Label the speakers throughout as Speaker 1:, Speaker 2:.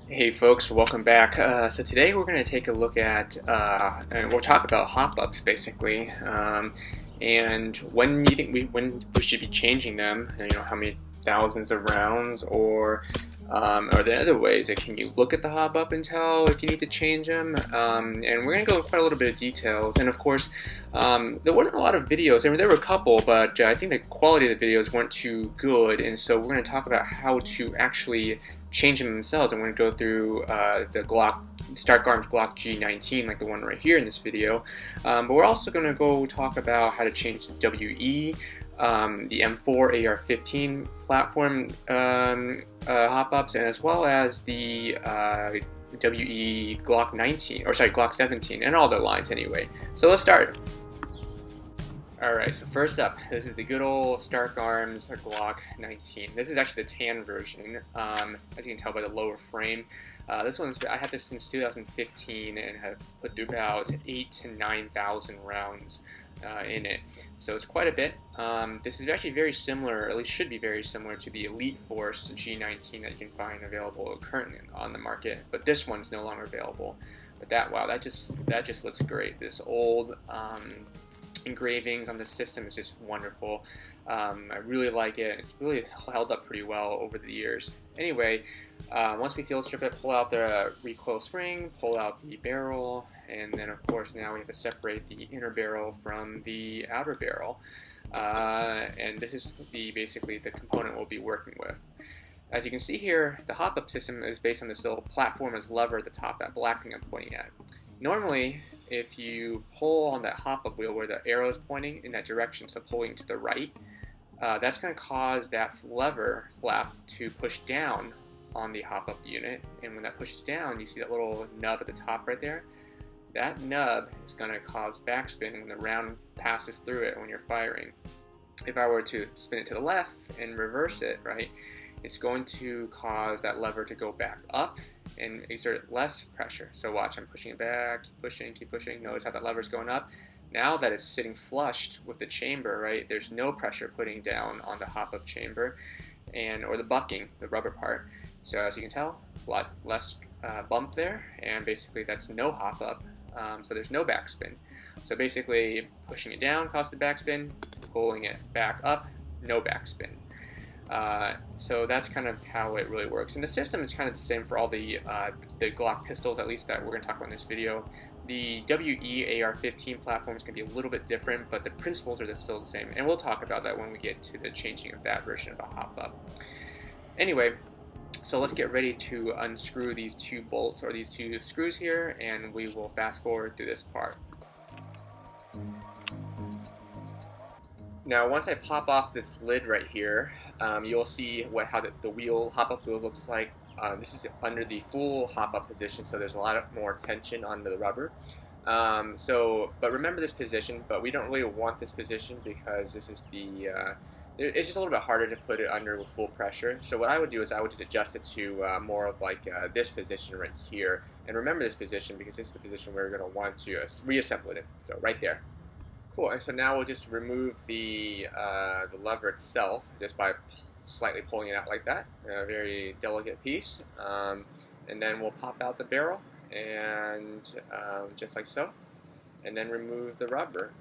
Speaker 1: Hey folks, welcome back. So today we're going to take a look at, and we'll talk about HopUps basically, and when you think when we should be changing them. How many thousands of rounds, or are there other ways? Like, can you look at the HopUp and tell if you need to change them? And we're going to go quite a little bit of details. And of course, there weren't a lot of videos. I mean, there were a couple, but I think the quality of the videos weren't too good. And so we're going to talk about how to actually change them themselves. I'm going to go through the Glock, Stark Arms Glock G19, like the one right here in this video. But we're also going to go talk about how to change the WE, the M4 AR-15 platform HopUps, and as well as the WE Glock 19, or sorry, Glock 17, and all the lines anyway. So let's start. Alright, so first up, this is the good old Stark Arms Glock 19. This is actually the tan version, as you can tell by the lower frame. This one's, I had this since 2015 and have put through about 8,000 to 9,000 rounds in it. So it's quite a bit. This is actually very similar, or at least should be very similar, to the Elite Force G19 that you can find available currently on the market. But this one's no longer available. But wow, that just looks great. This old engravings on the system is just wonderful. I really like it. It's really held up pretty well over the years. Anyway, once we field strip it, pull out the recoil spring, pull out the barrel, and then of course now we have to separate the inner barrel from the outer barrel. And this is basically the component we'll be working with. As you can see here, the HopUp system is based on this little platform as lever at the top, that black thing I'm pointing at. Normally, if you pull on that HopUp wheel where the arrow is pointing in that direction, so pulling to the right, that's going to cause that lever flap to push down on the HopUp unit. And when that pushes down, you see that little nub at the top right there? That nub is going to cause backspin when the round passes through it when you're firing. If I were to spin it to the left and reverse it, right, it's going to cause that lever to go back up and exert less pressure. So watch, I'm pushing it back, keep pushing. Notice how that lever's going up. Now that it's sitting flushed with the chamber, right, there's no pressure putting down on the HopUp chamber or the bucking, the rubber part. So as you can tell, a lot less bump there, and basically that's no HopUp, so there's no backspin. So basically pushing it down causes the backspin, pulling it back up, no backspin. So that's kind of how it really works. And the system is kind of the same for all the Glock pistols, at least that we're going to talk about in this video. The WE AR-15 platform is going to be a little bit different, but the principles are still the same. And we'll talk about that when we get to the changing of that version of the HopUp. Anyway, so let's get ready to unscrew these two bolts, or these two screws here, and we will fast forward through this part. Now, once I pop off this lid right here, you'll see how the HopUp wheel looks like. This is under the full HopUp position, so there's a lot more tension on the rubber. But remember this position, but we don't really want this position because this is it's just a little bit harder to put it under with full pressure. So what I would do is I would just adjust it to more of like this position right here. And remember this position because this is the position where we're going to want to reassemble it. So right there. Cool, and so now we'll just remove the lever itself just by slightly pulling it out like that. A very delicate piece. And then we'll pop out the barrel, and just like so. And then remove the rubber.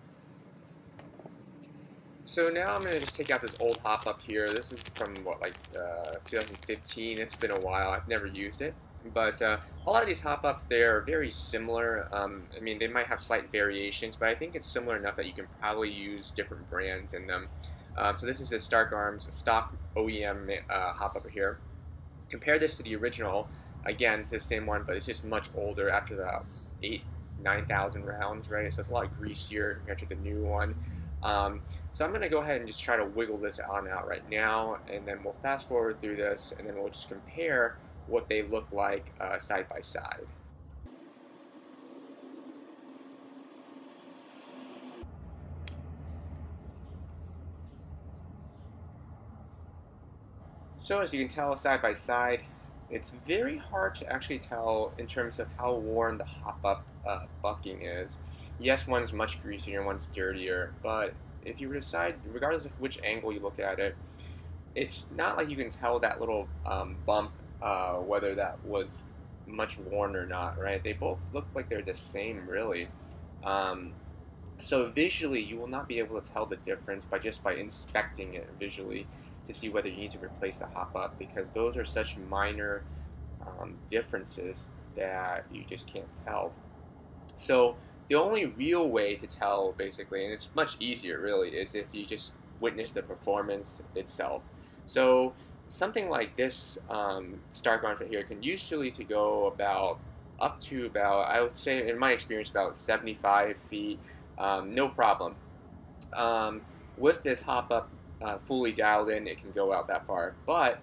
Speaker 1: So now I'm going to just take out this old HopUp here. This is from, 2015. It's been a while. I've never used it. But a lot of these HopUps, they're very similar. I mean, they might have slight variations, but I think it's similar enough that you can probably use different brands in them. So this is the Stark Arms stock OEM HopUp here. Compare this to the original. Again, it's the same one, but it's just much older after the 9,000 rounds, right? So it's a lot greasier compared to the new one. So I'm going to go ahead and just try to wiggle this on out right now, and then we'll fast forward through this, and then we'll just compare what they look like side by side. So as you can tell side by side, it's very hard to actually tell in terms of how worn the HopUp bucking is. Yes, one's much greasier, one's dirtier, but if you decide, regardless of which angle you look at it, it's not like you can tell that little bump whether that was much worn or not, right? They both look like they're the same, really. Um, so visually, you will not be able to tell the difference by inspecting it visually to see whether you need to replace the hop up, because those are such minor differences that you just can't tell. So the only real way to tell, basically, and it's much easier really, is if you just witness the performance itself. So something like this start ground right here can usually to go about up to about, I would say in my experience, about 75 feet, no problem. Um, with this hop up fully dialed in, it can go out that far. But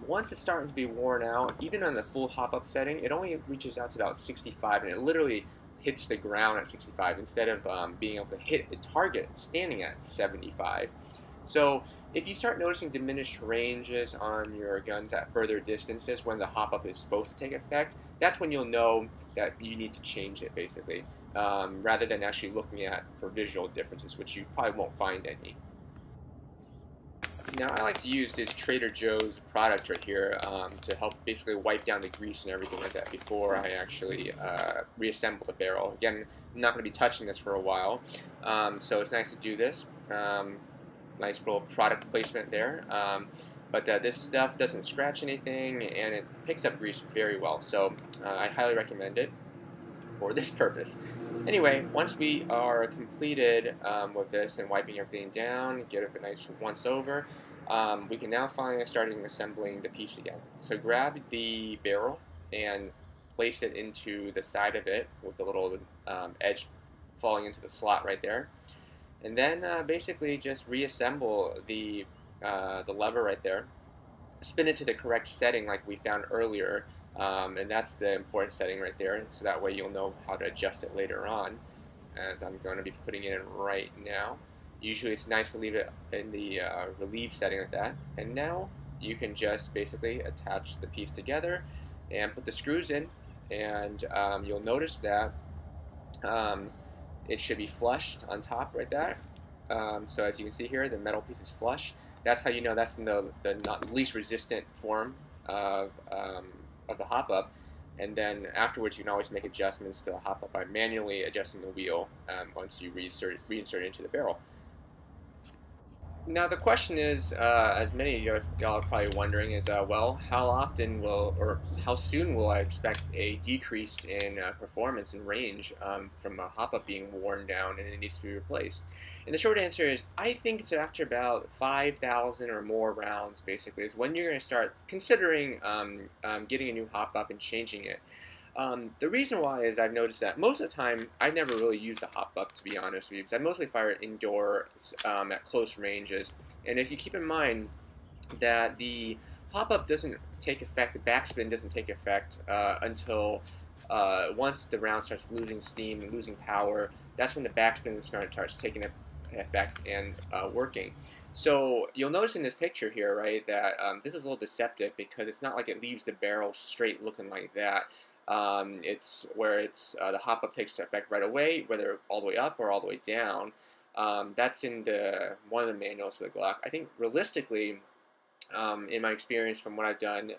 Speaker 1: once it's starting to be worn out, even on the full hop up setting, it only reaches out to about 65, and it literally hits the ground at 65 instead of being able to hit a target standing at 75. So if you start noticing diminished ranges on your guns at further distances when the hop up is supposed to take effect, that's when you'll know that you need to change it, basically, rather than actually looking at for visual differences, which you probably won't find any. Now I like to use this Trader Joe's product right here to help basically wipe down the grease and everything like that before I actually reassemble the barrel. Again, I'm not going to be touching this for a while, so it's nice to do this. Nice little product placement there. But this stuff doesn't scratch anything, and it picks up grease very well, so I highly recommend it for this purpose. Anyway, once we are completed with this and wiping everything down, get it a nice once over, we can now finally start assembling the piece again. So grab the barrel and place it into the side of it with the little edge falling into the slot right there. And then basically just reassemble the lever right there. Spin it to the correct setting like we found earlier, and that's the important setting right there, so that way you'll know how to adjust it later on, as I'm going to be putting it in right now. Usually it's nice to leave it in the relieve setting like that, and now you can just basically attach the piece together and put the screws in, and you'll notice that it should be flushed on top right there. So as you can see here, the metal piece is flush. That's how you know that's in the not least resistant form of the hop up. And then afterwards, you can always make adjustments to the hop up by manually adjusting the wheel once you reinsert it into the barrel. Now the question is, as many of y'all are probably wondering, is well, how often will, or how soon will I expect a decrease in performance and range from a hop-up being worn down and it needs to be replaced? And the short answer is, I think it's after about 5,000 or more rounds, basically, is when you're going to start considering getting a new hop-up and changing it. The reason why is I've noticed that most of the time I've never really used the hop up, to be honest with you, because I mostly fire it indoors at close ranges. And if you keep in mind that the hop up doesn't take effect, the backspin doesn't take effect until once the round starts losing steam and losing power, that's when the backspin starts taking effect and working. So you'll notice in this picture here, right, that this is a little deceptive because it's not like it leaves the barrel straight looking like that. It's where the hop up takes effect right away, whether all the way up or all the way down. That's in one of the manuals for the Glock. I think realistically, in my experience from what I've done,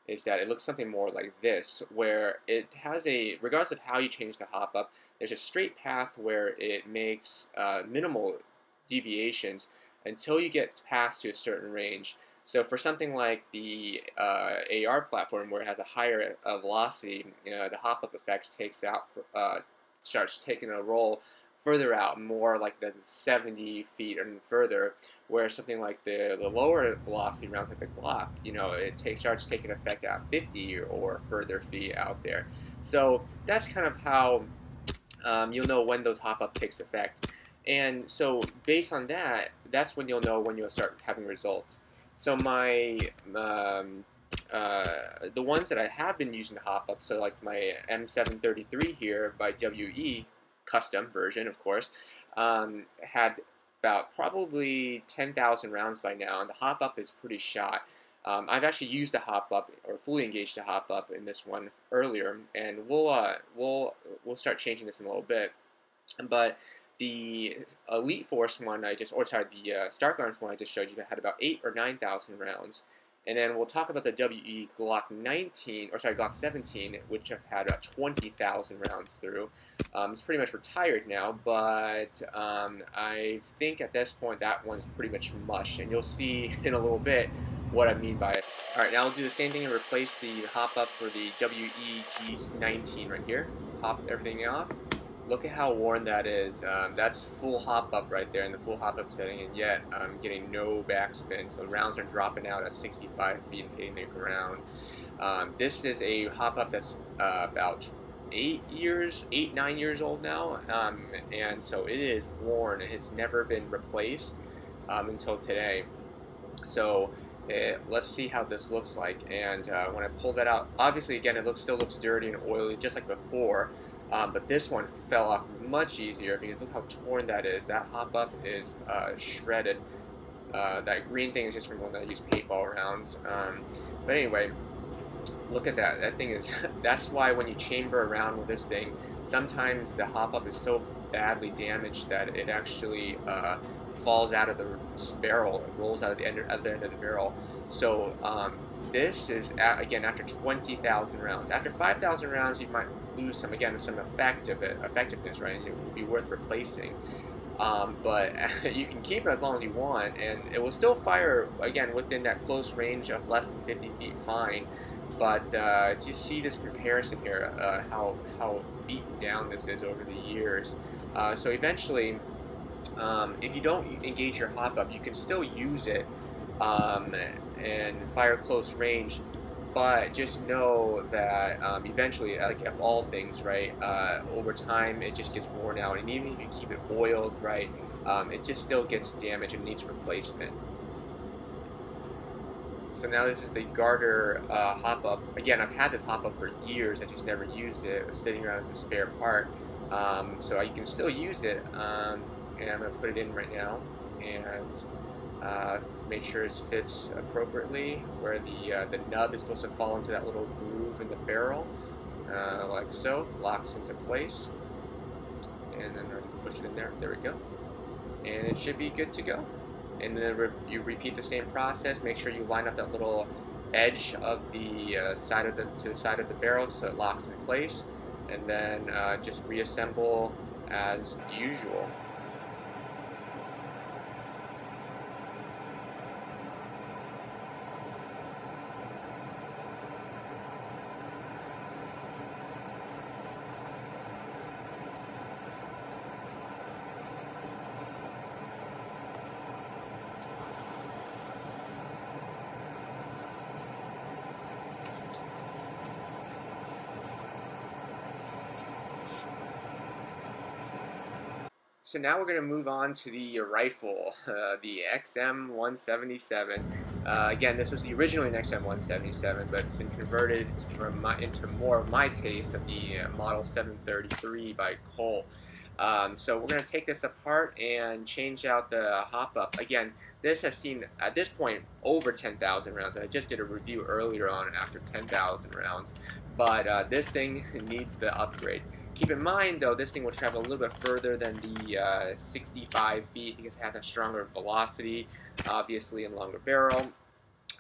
Speaker 1: is that it looks something more like this, where it has regardless of how you change the hop up, there's a straight path where it makes minimal deviations until you get past to a certain range. So for something like the AR platform, where it has a higher velocity, the hop-up effects starts taking a roll further out, more like the 70 feet and further. Where something like the lower velocity rounds, like the Glock, it starts taking effect at 50 or further feet out there. So that's kind of how you'll know when those hop-up takes effect. And so based on that, that's when you'll know when you'll start having results. So the ones that I have been using to hop up, so like my M733 here by WE, custom version, of course, had about probably 10,000 rounds by now, and the hop up is pretty shot. I've actually used a hop up or fully engaged a hop up in this one earlier, and we'll start changing this in a little bit, but. The Elite Force one the Stark Arms one I just showed you had about 8,000 or 9,000 rounds, And then we'll talk about the WE Glock 19, or sorry, Glock 17, which I've had 20,000 rounds through. It's pretty much retired now, but I think at this point that one's pretty much mush, and you'll see in a little bit what I mean by it. Alright, now we'll do the same thing and replace the HopUp for the WEG19 right here. Pop everything off. Look at how worn that is. That's full HopUp right there in the full HopUp setting, and yet I'm getting no backspin, so rounds are dropping out at 65 feet and hitting the ground. This is a HopUp that's about 9 years old now, and so it is worn. It has never been replaced until today. So let's see how this looks like. And when I pull that out, obviously again it still looks dirty and oily just like before. But this one fell off much easier because look how torn that is. That HopUp is shredded. That green thing is just from when I use paintball rounds. But anyway, look at that. That thing is. That's why when you chamber around with this thing, sometimes the HopUp is so badly damaged that it actually falls out of the barrel. It rolls out of the other end of the barrel. So this is again after 20,000 rounds. After 5,000 rounds, you might lose some effectiveness, right? And it would be worth replacing. But you can keep it as long as you want, and it will still fire again within that close range of less than 50 feet, fine. But just see this comparison here, how beaten down this is over the years. So eventually, if you don't engage your HopUp, you can still use it and fire close range, but just know that eventually, like of all things, right, over time it just gets worn out, and even if you keep it oiled, right, it just still gets damaged and needs replacement. So now this is the Garter HopUp. Again, I've had this HopUp for years, I just never used it. It was sitting around as a spare part, so you can still use it, and I'm going to put it in right now, and make sure it fits appropriately where the nub is supposed to fall into that little groove in the barrel, like so. Locks into place, and then I just push it in there. There we go, and it should be good to go. And then you repeat the same process. Make sure you line up that little edge of the side of the barrel so it locks in place, and then just reassemble as usual. So now we're going to move on to the rifle, the XM177. Again, this was originally an XM177, but it's been converted into more of my taste of the Model 733 by Colt. So we're going to take this apart and change out the HopUp. Again, this has seen, at this point, over 10,000 rounds. I just did a review earlier on after 10,000 rounds. But this thing needs the upgrade. Keep in mind, though, this thing will travel a little bit further than the 65 feet because it has a stronger velocity, obviously, and longer barrel.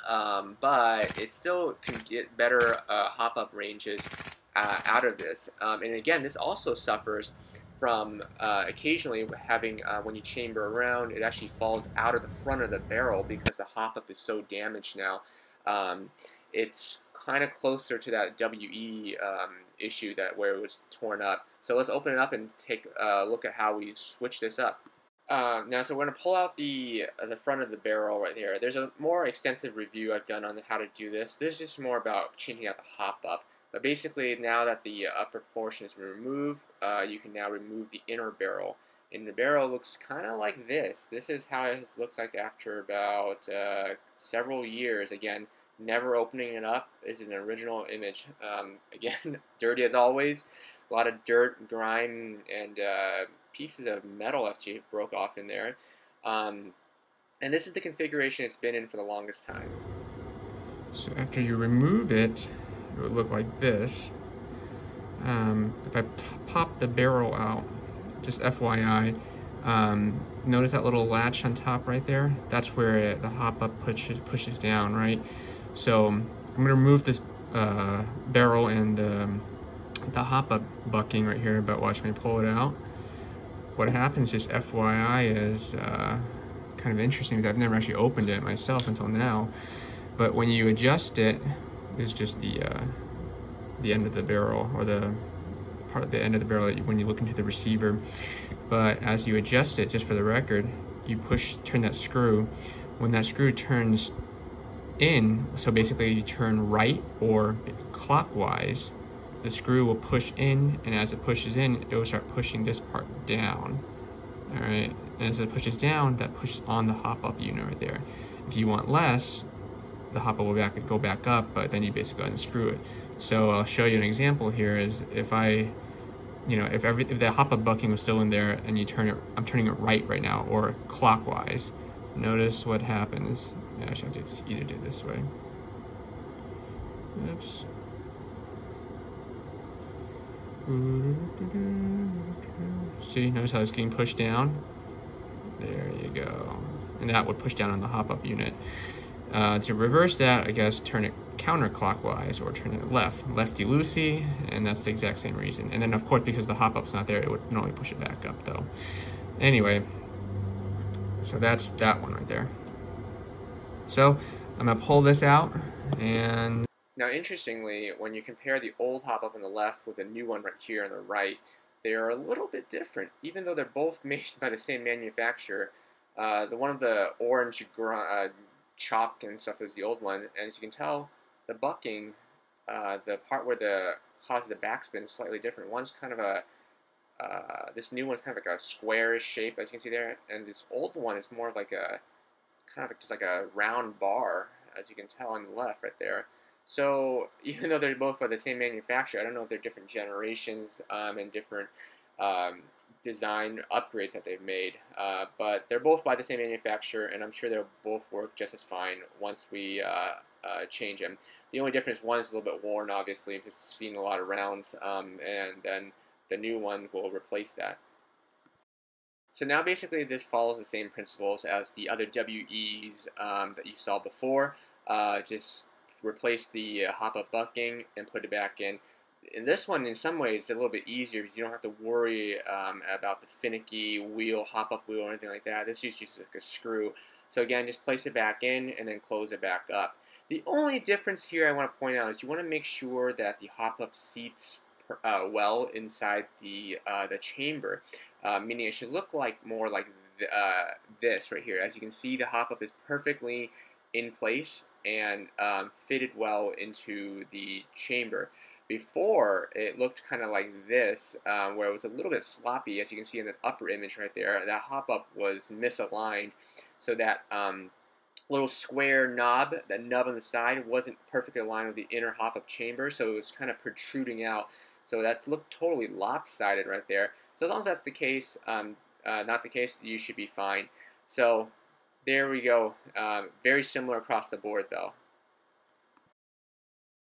Speaker 1: But it still can get better HopUp ranges out of this. And again, this also suffers from occasionally having, when you chamber around, it actually falls out of the front of the barrel because the HopUp is so damaged now. It's kind of closer to that WE issue where it was torn up. So let's open it up and take a look at how we switch this up. Now, so we're going to pull out the front of the barrel right here. There's a more extensive review I've done on how to do this. This is just more about changing out the HopUp. But basically, now that the upper portion is removed, you can now remove the inner barrel. And the barrel looks kind of like this. This is how it looks like after about several years. Again, never opening it up is an original image. Again, dirty as always. A lot of dirt, grime, and pieces of metal actually broke off in there. And this is the configuration it's been in for the longest time.
Speaker 2: So after you remove it, it would look like this. If I pop the barrel out, just FYI, notice that little latch on top right there? That's where the HopUp pushes down, right? So I'm going to remove this barrel and the hop-up bucking right here, but watch me pull it out. What happens, just FYI, is kind of interesting because I've never actually opened it myself until now. But when you adjust it, is just the end of the barrel, or the part of the end of the barrel when you look into the receiver. But as you adjust it, just for the record, you turn that screw. When that screw turns in, so basically you turn right or clockwise, the screw will push in, and as it pushes in, it will start pushing this part down. All right, and as it pushes down, that pushes on the hop-up unit right there. If you want less, the hop-up will go back up, but then you basically unscrew it. So I'll show you an example here. Is if the hop-up bucking was still in there and you turn it, I'm turning it right now, or clockwise. Notice what happens. Yeah, I should have either do it this way. Oops. See, notice how it's getting pushed down? There you go. And that would push down on the hop-up unit. To reverse that, I guess turn it counterclockwise or turn it lefty-loosey, and that's the exact same reason. And then of course, because the hop-up's not there, it would normally push it back up though. Anyway, so that's that one right there. So I'm gonna pull this out, and
Speaker 1: now interestingly, when you compare the old hop-up on the left with the new one right here on the right, they are a little bit different, even though they're both made by the same manufacturer. The one of the orange chalk and stuff is the old one, and as you can tell, the bucking, the part where the causes the backspin is slightly different. One's kind of a this new one's kind of like a squarish shape, as you can see there, and this old one is more like a kind of just like a round bar, as you can tell on the left right there. So even though they're both by the same manufacturer, I don't know if they're different generations and different design upgrades that they've made, but they're both by the same manufacturer, and I'm sure they'll both work just as fine once we change them. The only difference, one is a little bit worn, obviously, if it's seen a lot of rounds, and then the new one will replace that. So now basically this follows the same principles as the other WEs that you saw before. Just replace the hop-up bucking and put it back in. In this one, in some ways, it's a little bit easier because you don't have to worry about the finicky wheel, hop-up wheel, or anything like that. This is just like a screw. So again, just place it back in and then close it back up. The only difference here I want to point out is you want to make sure that the hop-up seats well inside the chamber, meaning it should look like more like this right here. As you can see, the hop-up is perfectly in place and fitted well into the chamber. Before, it looked kind of like this, where it was a little bit sloppy, as you can see in the upper image right there. That hop-up was misaligned, so that little square knob, that nub on the side, wasn't perfectly aligned with the inner hop-up chamber, so it was kind of protruding out. So that looked totally lopsided right there. So as long as that's the case, not the case, you should be fine. So there we go. Very similar across the board, though.